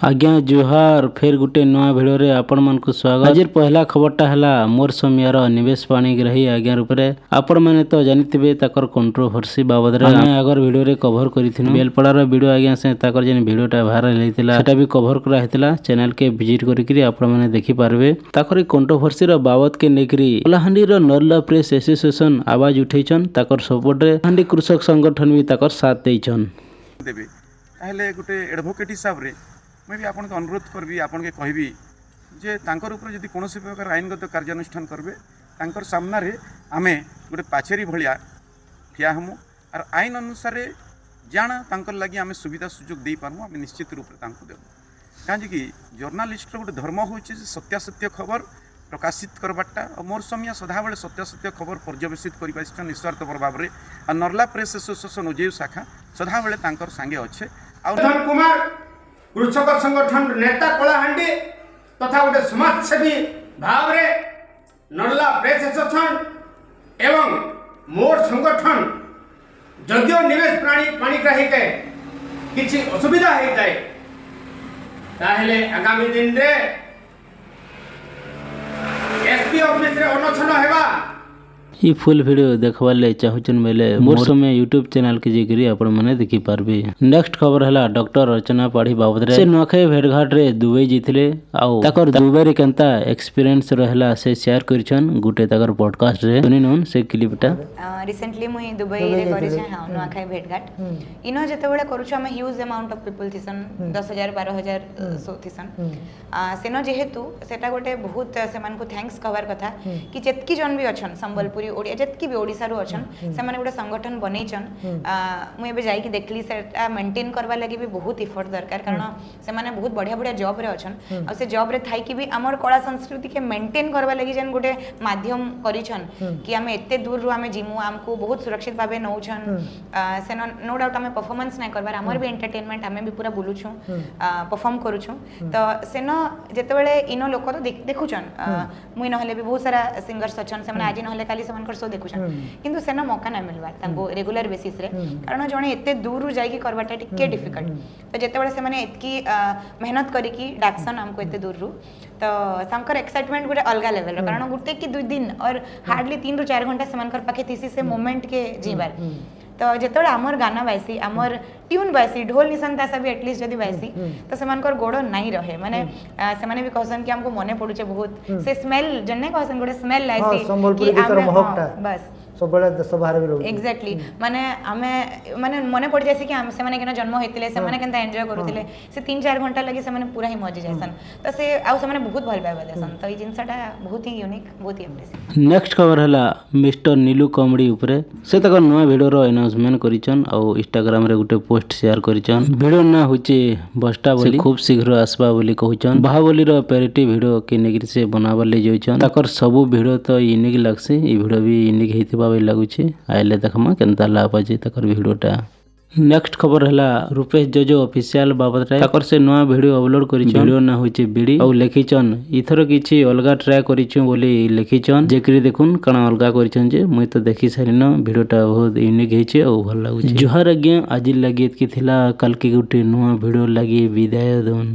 आज्ञा जुहार फेर गुटे नुआ भिडियो रे आपण मानकु स्वागत। आज पहला खबरटा हला मोर समियार निवेश पाणिग्राही आज्ञा रूपरे आपण माने तो जानिथिबे ताकर कंट्रोवर्सी बाबद रे आमे आगर वीडियो रे कवर करिथिनु। बेलपड़ार वीडियो आज्ञा से ताकर जेन वीडियोटा वायरल हेतिला सेटा भी कवर करा हेतिला। चैनल के विजिट करिकरी आपण माने देखि पारबे। ताकर कंट्रोवर्सी रो बाबद के नेकरी कलाहांडी रो नरला प्रेस एसोसिएशन आवाज उठैछन। ताकर सपोर्ट रे हांडी कृषक संगठन भी ताकर साथ दैछन। देबे ताहले गुटे एडवोकेट हिसाब रे मैं भी आपन अनुरोध करबी आपन के कहबी जे तांकर ऊपर जदि कोनोसी प्रकार आईनगत कार्यानुष्ठान करबे तांकर सामना रे आमे गुटे पाचेरी भलिया ठिया हमु और आईन अनुसार जाना तांकर लागि आमे सुविधा सुयोग देई पारमु। आमे निश्चित रूप रे तांको देबु काजे कि जर्नलिस्ट रो गुटे धर्म होइछ जे सत्यासत्य खबर प्रकाशित करबाटा और मोर समिया सदाबेले सत्यासत्य खबर पर्यवेक्षित करिबास्ट निस्वार्थ भाव रे और नरला प्रेस एसोसिएशन ओजेयू शाखा सदाबेले तांकर संगे अच्छे धन कुमार कृषक संगठन नेता कलाहांडी तथा गोटे समाजसेवी भाव रे नरला प्रेस एसोसिएशन एवं मोर संगठन जदियो निवेश पाणिग्राही के किसी असुविधा हो जाए ताहले आगामी दिन रे एसपी ऑफिस रे अनशन हेबा। ई फुल वीडियो देखवार ले चाहुचन बेले मोर समय यूट्यूब चैनल के जेकरी आपण माने देखि पारबे। नेक्स्ट खबर हला डॉक्टर अर्चना पाढ़ी बाबद रे से नखै भेटघाट रे दुबई जिथिले आउ ताकर दुबई रे केनता एक्सपीरियंस रहला से शेयर करछन गुटे ताकर पॉडकास्ट रे सुनिनोन से क्लिपटा। रिसेंटली मुई दुबई रे करि छै हां नखै भेटघाट इनो जते बेले करू छ हम ह्यूज अमाउंट ऑफ पीपल थिसन 10000 12000 सो थिसन सेनो जेहेतु सेटा गोटे बहुत सेमान को थैंक्स कवर कथा कि जेतकी जन भी अछन संबलपुरी ओडिया जतकी भी ओडिसा रो अछन से माने गोटे संगठन बनैछन। मु एबे जाई कि देखली सेटा मेंटेन करबा लागि भी बहुत एफर्ट दरकार कारण से माने बहुत बढ़िया बढ़िया जॉब रे अछन और से जॉब रे थाई कि भी हमर कला संस्कृति के मेंटेन करबा लागि जन गोटे माध्यम करिछन कि हमें एते दूर रु हमें जिमु हमको बहुत सुरक्षित भाबे नौछन से नो डाउट हमें परफॉर्मेंस नै करबार हमर भी एंटरटेनमेंट हमें भी पूरा बुलुछु परफॉर्म करूछु तो सेनो जते बेले इनो लोक तो देखुछन मुई नहले भी बहुत सारा सिंगर्स अछन से माने आज नहले काली कर सो देखुछन किंतु सेना मौका ना मिलबार तांको रेगुलर बेसिस रे कारण जणे एते दूर जाई की करबाटा टिके डिफिकल्ट तो जते बेले से माने एतकी मेहनत करी की डाक्सन हमको एते दूर रु तो संकर एक्साइटमेंट गुटे अलगा लेवल रे कारण गुटे की 2 दिन और हार्डली 3 ରୁ 4 घंटा सेमान कर पाके थीसी से मोमेंट के जीबार तो जेतोळे हमर गाना बाइसी हमर ट्यून बाइसी ढोल निसंता सब एटलीस्ट जदी बाइसी तो सेमान कर गोड़ो नहीं रहे माने से माने भी कहसन कि हमको मने पडुचे बहुत से स्मेल जन्ने कहसन गोटे स्मेल लाइसी संबलपुरी गीतर महकटा बस सबले देश बाहर भी रहू एग्जैक्टली माने हमें माने मने पड़ जासी कि हम से माने केना जन्म हेतिले से माने केनता एन्जॉय करूतिले से 3-4 घंटा लगी से माने पूरा ही मजे जायसन तो से आउ से माने बहुत भल पाबा देसन तो ई जिंसटा बहुत ही यूनिक बहुत ही इम्प्रेसिव। नेक्स्ट खबर हला मिस्टर नीलू कॉमेडी ऊपरे से तक नया वीडियो रो अनाउंसमेंट करिचन और इंस्टाग्राम रे गुटे पोस्ट शेयर करिचन। वीडियो ना होचे बस्टा बोली खूब शीघ्र आसबा बोली कहउचन बाहुबली रो पैरिटी वीडियो के नेगिर से बनाबा ले जइचन ताकर सब वीडियो तो यूनिक लागसे ई वीडियो भी यूनिक हेतिबा लगुचे आइले देखमा केनता लाभ अछि तकर वीडियोटा। नेक्स्ट खबर हला रुपेश जोजो ऑफिशियल बाबद रे तकर से नया वीडियो अपलोड करिछ वीडियो ना होचे बीडी और लिखिचन इथर किछि अलगा ट्राई करिछु बोली लिखिचन जेकरी देखुन कणा अलगा करिछन जे मुई तो देखि सारिनो वीडियोटा बहुत यूनिक हेचे और भल लागुचे। जोहार आज्ञा आज लागि एतकी थिला कल के गुटे नया वीडियो लागि विदाय दोन।